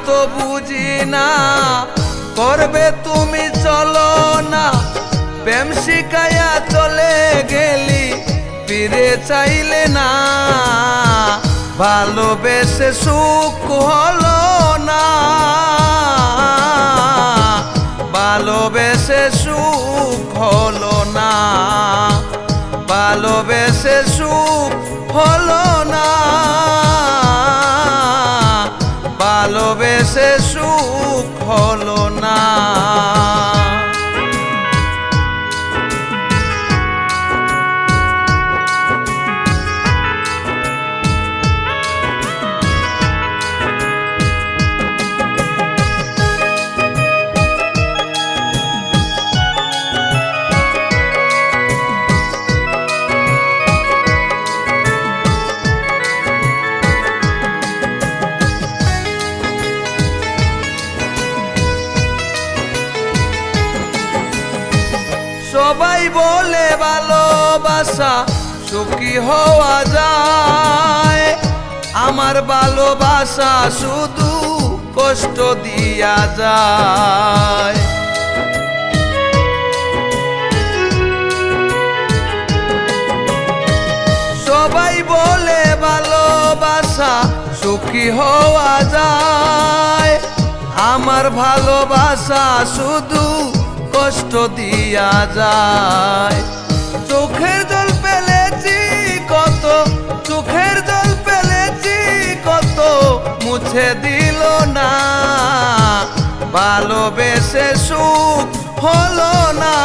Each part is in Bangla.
তো বুঝি না করবে তুমি চলো না, প্রেম শিখাইয়া চলে গেলি ফিরে চাইলে না, ভালোবেসে সুখ হলো না, ভালোবেসে সুখ হলো না, ভালোবেসে সুখ হলো না, ভালোবেসে সুখ হলো না। সবাই বলে ভালোবাসা সুখী হওয়া যায়, আমার ভালোবাসা শুধু কষ্ট দিয়া যায়। সবাই বলে ভালোবাসা সুখী হওয়া যায়, আমার ভালোবাসা শুধু কষ্ট দিয়া যায়। চোখের জল ফেলেছি কত, চোখের জল ফেলেছি কত, মুছে দিল না, ভালোবেসে সুখ হলো না,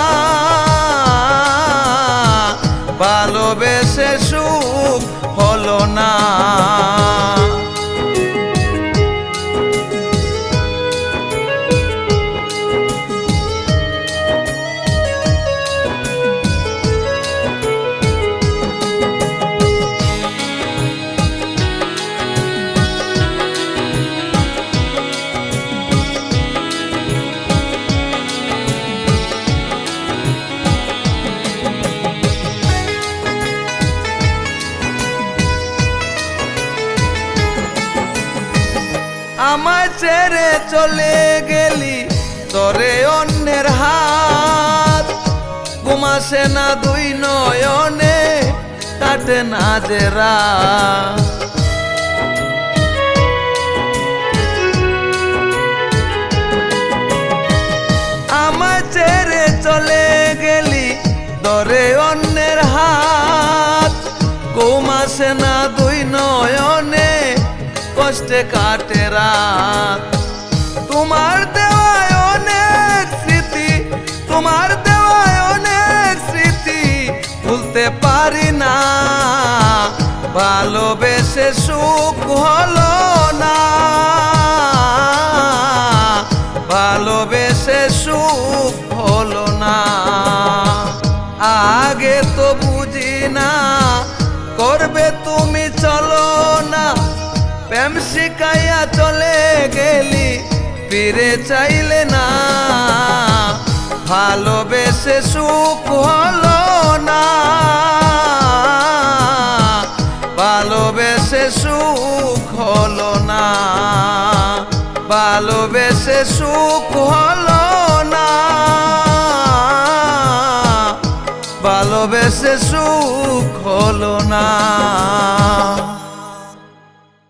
ভালোবেসে সুখ হলো না। আমায় ছেড়ে চলে গেলি তোরে অন্যের হাত, ঘুমাসে না দুই নয়নে, কাটে না যে রাত। আমায় ছেড়ে চলে গেলি তোরে অন্যের হাত, ঘুমাসে না দুই নয়নে, কষ্টে কাটে রাত। তোমার দেওয়ায় অনেক স্মৃতি, তোমার দেওয়ায় অনেক স্মৃতি, ভুলতে পারি না, ভালোবেসে সুখ হলো না, ভালোবেসে সুখ হলো না। আগে তো বুঝি না করবে তুমি চলো না, প্রেম শিখাইয়া চলে গেলি ফিরে চাইলে না, ভালোবেসে সুখ হলো না, ভালোবেসে সুখ হলো না, ভালোবেসে সুখ হলো